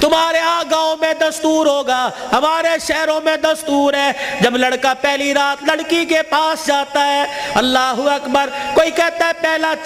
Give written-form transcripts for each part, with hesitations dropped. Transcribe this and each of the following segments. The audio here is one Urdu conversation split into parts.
تمہارے ہاں گاؤں میں دستور ہوگا، ہمارے شہروں میں دستور ہے، جب لڑکا پہلی رات لڑکی کے پاس جاتا ہے، اللہ اکبر، کوئی کہتا ہے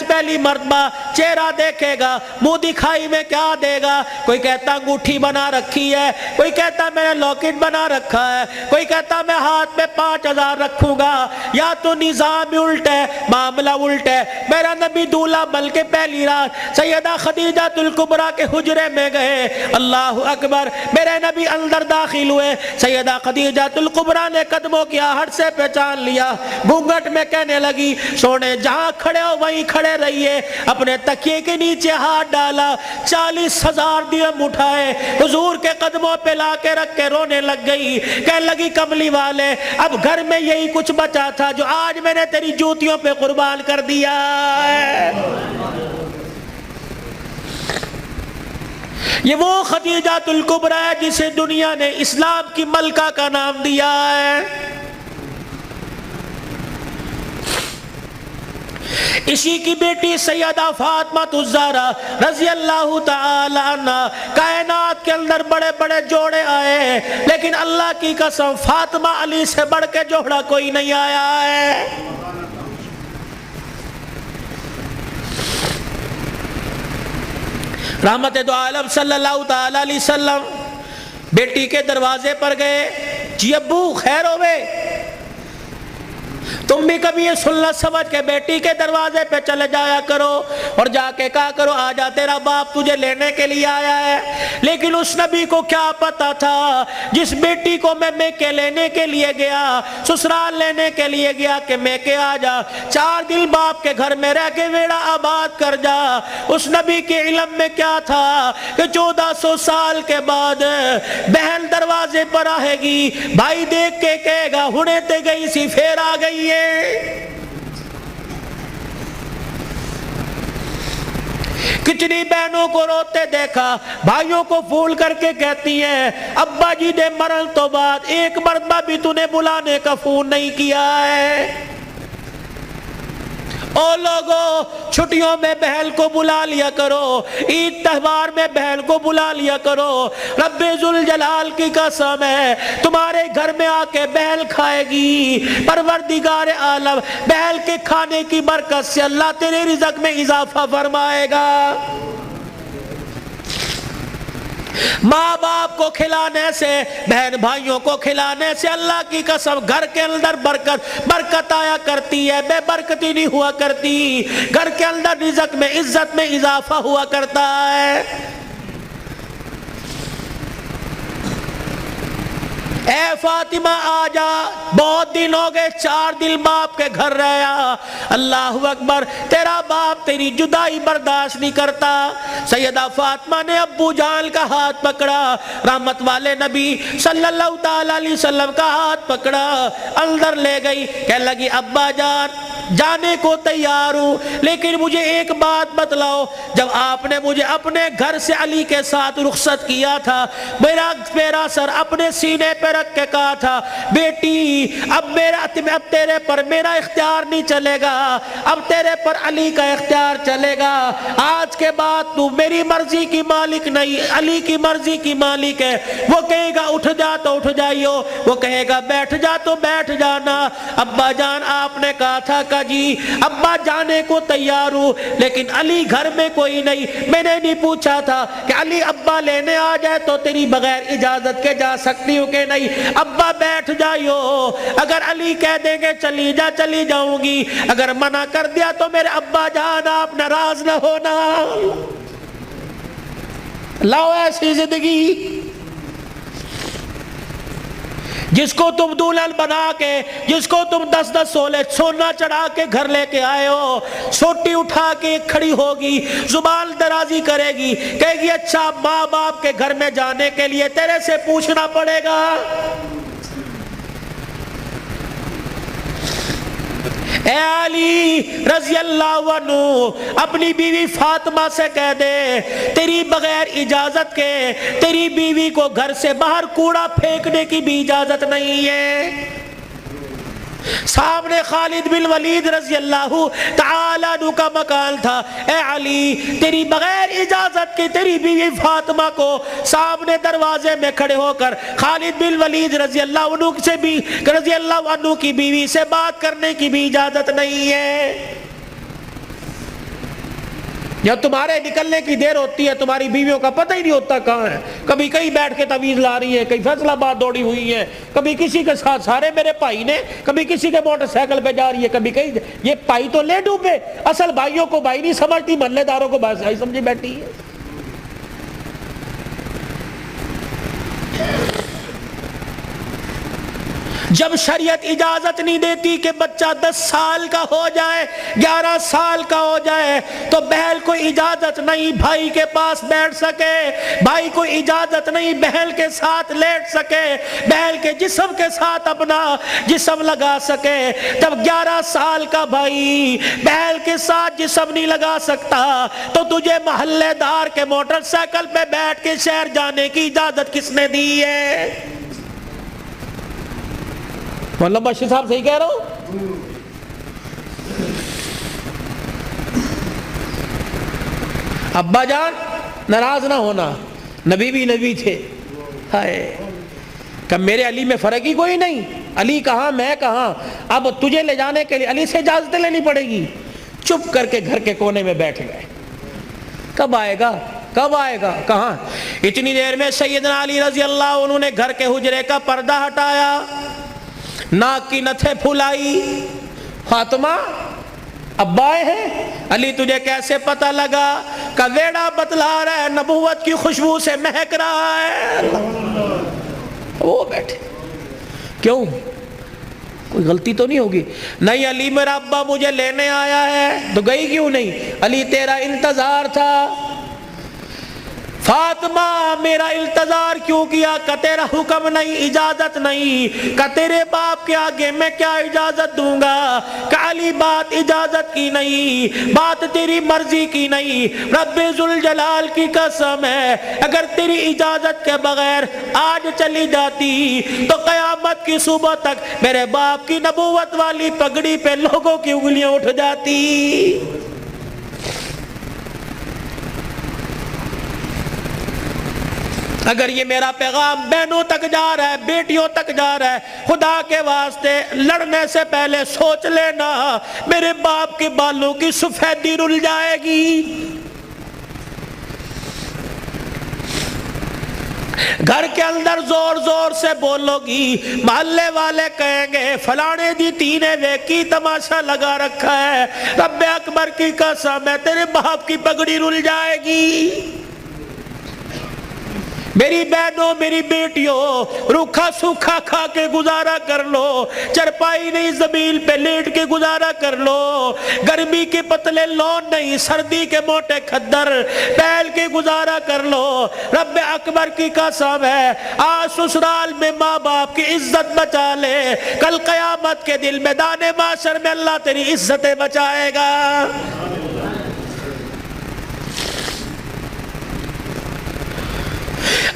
پہلی مرتبہ چہرہ دیکھے گا، منہ دکھائی میں کیا دے گا، کوئی کہتا انگوٹھی بنا رکھی ہے، کوئی کہتا میں نے لاکٹ بنا رکھا ہے، کوئی کہتا میں ہاتھ میں 5000 رکھوں گا، یا تو نظام الٹ ہے، معاملہ الٹ ہے۔ میرا نبی دولہا بن کے پہلی رات سیدہ خدیجہ الکبریٰ کے حجرے میں گئے، اللہ اکبر، میرے نبی اندر داخل ہوئے، سیدہ خدیجہ الکبریٰ نے قدموں کی آہٹ سے پہچان لیا، گھونگھٹ میں کہنے لگی سونے جہاں کھڑے ہو وہیں کھڑے رہیے، اپنے تکیے کے نیچے ہاتھ ڈالا، 40,000 درہم اٹھائے، حضور کے قدموں پہ لا کے رکھ کے رونے لگ گئی، کہنے لگی کملی والے اب گھر میں یہی کچھ بچا تھا جو آج میں نے تیری جوتیوں پہ قربان کر دیا ہے۔ یہ وہ خدیجہ الکبریٰ ہے جسے دنیا نے اسلام کی ملکہ کا نام دیا ہے۔ اسی کی بیٹی سیدہ فاطمہ الزہرا رضی اللہ تعالی عنہ، کائنات کے اندر بڑے بڑے جوڑے آئے لیکن اللہ کی قسم فاطمہ علی سے بڑھ کے جوڑا کوئی نہیں آیا ہے۔ رحمت دو عالم صلی اللہ تعالی علیہ وسلم بیٹی کے دروازے پر گئے، جی ابو خیر ہوئے، تم بھی کبھی یہ سننا سمجھ کے بیٹی کے دروازے پہ چلے جایا کرو اور جا کے کہا کرو آجا تیرا باپ تجھے لینے کے لیے آیا ہے۔ لیکن اس نبی کو کیا پتا تھا جس بیٹی کو میں میکے لینے کے لیے گیا، سسرال لینے کے لیے گیا کہ میکے آجا، 4 دن باپ کے گھر میں رہ کے ویڑا آباد کر جا، اس نبی کے علم میں کیا تھا کہ 1400 سال کے بعد بہن دروازے پر آئے گی، بھائی دیکھ کے کہے گا ہنے تے گئی سی پھر آ گئی ہے۔ کتنی بہنوں کو روتے دیکھا، بھائیوں کو پھول کر کے کہتی ہیں ابا جی دے مرن تو بعد ایک مرتبہ بھی تو نے بلانے کا فون نہیں کیا ہے۔ او لوگو چھٹیوں میں بہن کو بلا لیا کرو، عید تہوار میں بہن کو بلا لیا کرو، رب ذوالجلال کی قسم ہے تمہارے گھر میں آ کے بہن کھائے گی، پروردگار عالم بہن کے کھانے کی برکت سے اللہ تیرے رزق میں اضافہ فرمائے گا۔ ماں باپ کو کھلانے سے، بہن بھائیوں کو کھلانے سے اللہ کی قسم گھر کے اندر برکت آیا کرتی ہے، بے برکتی نہیں ہوا کرتی، گھر کے اندر رزق میں عزت میں اضافہ ہوا کرتا ہے۔ اے فاطمہ آجا، بہت دن ہو گئے، 4 دن باپ کے گھر رہا، اللہ اکبر، تیرا باپ تیری جدائی برداشت نہیں کرتا۔ سیدہ فاطمہ نے ابو جان کا ہاتھ پکڑا، رحمت والے نبی صلی اللہ تعالی علیہ وسلم کا ہاتھ پکڑا، اندر لے گئی، کہنے لگی ابا جان جانے کو تیار ہوں لیکن مجھے ایک بات بتلاؤ، جب آپ نے مجھے اپنے گھر سے علی کے ساتھ رخصت کیا تھا، میرا سر اپنے سینے پہ رکھ کے کہا تھا بیٹی اب تیرے پر میرا اختیار نہیں چلے گا، اب تیرے پر علی کا اختیار چلے گا، آج کے بعد تو میری مرضی کی مالک نہیں، علی کی مرضی کی مالک ہے، وہ کہے گا اٹھ جا تو اٹھ جائیو، وہ کہے گا بیٹھ جا تو بیٹھ جانا۔ ابا جان آپ نے کہا تھا کہ جی ابا جانے کو تیار ہوں لیکن علی گھر میں کوئی نہیں، میں نے نہیں پوچھا تھا کہ علی ابا لینے آ جائے تو تیری بغیر اجازت کے جا سکتی ہوں کہ نہیں، ابا بیٹھ جائیو، اگر علی کہہ دیں گے چلی جا چلی جاؤں گی، اگر منع کر دیا تو میرے ابا جان آپ ناراض نہ ہونا۔ لاؤ ایسی زندگی جس کو تم دلہن بنا کے، جس کو تم 10-10 سونا چڑھا کے گھر لے کے آئے ہو، سوٹی اٹھا کے کھڑی ہوگی، زبان درازی کرے گی، کہے گی اچھا ماں باپ کے گھر میں جانے کے لیے تیرے سے پوچھنا پڑے گا۔ اے علی رضی اللہ عنہ اپنی بیوی فاطمہ سے کہہ دے تیری بغیر اجازت کے تیری بیوی کو گھر سے باہر کوڑا پھینکنے کی بھی اجازت نہیں ہے۔ سامنے خالد بن ولید رضی اللہ تعالیٰ عنہ کا مکان تھا. اے علی تیری بغیر اجازت کی تیری بیوی فاطمہ کو سامنے دروازے میں کھڑے ہو کر خالد بن ولید رضی اللہ عنہ کی بیوی سے بات کرنے کی بھی اجازت نہیں ہے. جب تمہارے نکلنے کی دیر ہوتی ہے تمہاری بیویوں کا پتہ ہی نہیں ہوتا کہاں ہے. کبھی کہیں بیٹھ کے تعویذ لا رہی ہیں, کہیں فیصل آباد دوڑی ہوئی ہیں, کبھی کسی کے ساتھ سارے میرے بھائی نے, کبھی کسی کے موٹر سائیکل پہ جا رہی ہے, کبھی کہیں. یہ بھائی تو لے ڈوبے, اصل بھائیوں کو بھائی نہیں سمجھتی, محلے داروں کو بھائی سمجھی بیٹھی ہے. جب شریعت اجازت نہیں دیتی کہ بچہ 10 سال کا ہو جائے, 11 سال کا ہو جائے, تو بہن کو اجازت نہیں بھائی کے پاس بیٹھ سکے, بھائی کو اجازت نہیں بہن کے ساتھ لیٹ سکے, بہن کے جسم کے ساتھ اپنا جسم لگا سکے. جب 11 سال کا بھائی بہن کے ساتھ جسم نہیں لگا سکتا تو تجھے محلے دار کے موٹر سائیکل پہ بیٹھ کے شہر جانے کی اجازت کس نے دی ہے؟ مولانا بشیر صاحب صحیح کہہ رہا ہوں؟ ابا جان ناراض نہ ہونا, نبی بھی نبی تھے. ہائے کہ میرے علی میں فرق ہی کوئی نہیں, علی کہاں میں کہاں, اب تجھے لے جانے کے لیے علی سے اجازت لینی پڑے گی. چپ کر کے گھر کے کونے میں بیٹھ گئے. کب آئے گا کب آئے گا کہاں. اتنی دیر میں سیدنا علی رضی اللہ عنہ نے گھر کے حجرے کا پردہ ہٹایا, ناک کی نتھے پھلائی. فاطمہ ابا آئے ہیں. علی تجھے کیسے پتہ لگا؟ کہ ویڑا بتلا رہا ہے, نبوت کی خوشبو سے مہک رہا ہے. وہ بیٹھے. کیوں, کوئی غلطی تو نہیں ہوگی؟ نہیں علی میرا ابا مجھے لینے آیا ہے. تو گئی کیوں نہیں؟ علی تیرا انتظار تھا. فاطمہ میرا انتظار کیوں کیا؟ کہ تیرا حکم نہیں, اجازت نہیں. کہ تیرے باپ کے آگے میں کیا اجازت دوں گا؟ کہ علی بات اجازت کی نہیں, بات تیری مرضی کی نہیں. رب ذوالجلال کی قسم ہے اگر تیری اجازت کے بغیر آج چلی جاتی تو قیامت کی صبح تک میرے باپ کی نبوت والی پگڑی پہ لوگوں کی انگلیاں اٹھ جاتی. اگر یہ میرا پیغام بہنوں تک جا رہا ہے, بیٹیوں تک جا رہا ہے, خدا کے واسطے لڑنے سے پہلے سوچ لینا میرے باپ کے بالوں کی سفیدی رل جائے گی. گھر کے اندر زور زور سے بولو گی, محلے والے کہیں گے فلانے دی تینے ویکی تماشا لگا رکھا ہے. رب اکبر کی قسم ہے تیرے باپ کی پگڑی رل جائے گی. میری بہنوں میری بیٹیوں روکھا سوکھا کھا کے گزارا کر لو, چرپائی نہیں زمین پہ لیٹ کے گزارا کر لو, گرمی کے پتلے لون نہیں سردی کے موٹے کھدر پہل کے گزارا کر لو. رب اکبر کی قسم ہے آج سسرال میں ماں باپ کی عزت بچا لے, کل قیامت کے دل میدان معاشر میں اللہ تیری عزتیں بچائے گا.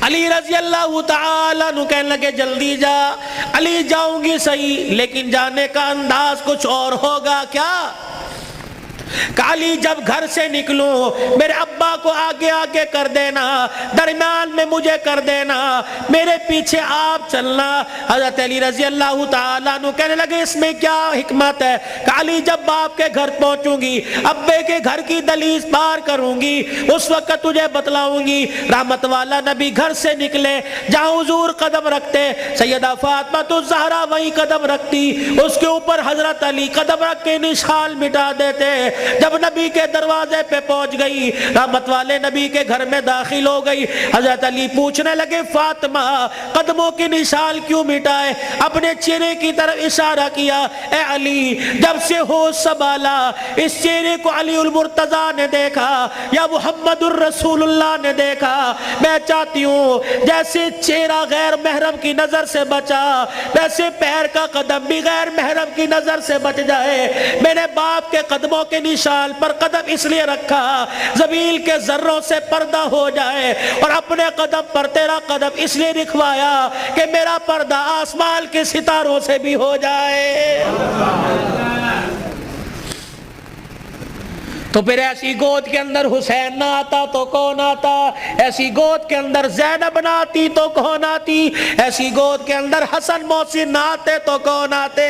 علی رضی اللہ تعالیٰ عنہ کہنے لگے جلدی جا. علی جاؤں گی صحیح لیکن جانے کا انداز کچھ اور ہوگا. کیا؟ علی جب گھر سے نکلوں میرے ابا کو آگے آگے کر دینا, درمیان میں مجھے کر دینا, میرے پیچھے آپ چلنا. حضرت علی رضی اللہ تعالیٰ عنہ کہنے لگے اس میں کیا حکمت ہے؟ کہ علی جب باپ کے گھر پہنچوں گی, ابے کے گھر کی دہلیز پار کروں گی, اس وقت تجھے بتلاؤں گی. رحمت والا نبی گھر سے نکلے, جہاں حضور قدم رکھتے سیدہ فاطمہ الزہرا وہیں قدم رکھتی, اس کے اوپر حضرت علی قدم رکھ کے نشان مٹا دیتے. جب نبی کے دروازے پہ پہنچ گئی, رحمت والے نبی کے گھر میں داخل ہو گئی, حضرت علی پوچھنے لگے فاطمہ قدموں کی نشان کیوں مٹائے؟ اپنے چہرے کی طرف اشارہ کیا. اے علی جب سے ہوش سنبھالا اس چہرے کو علی المرتضیٰ نے دیکھا یا محمد الرسول اللہ نے دیکھا, میں چاہتی ہوں جیسے چہرہ غیر محرم کی نظر سے بچا ویسے پیر کا قدم بھی غیر محرم کی نظر سے بچ جائے. میرے باپ کے قدموں کے نشان پر قدم اس لیے رکھا زمین کے ذروں سے پردہ ہو جائے، اور اپنے قدم پر تیرا قدم اس لیے رکھوایا کہ میرا پردہ آسمان کے ستاروں سے بھی ہو جائے۔ تو پھر ایسی گود کے اندر حسین نہ آتا تو کون آتا؟ ایسی گود کے اندر زینب نہ آتی تو کون آتی؟ ایسی گود کے اندر حسن محسن نہ آتے تو کون آتے؟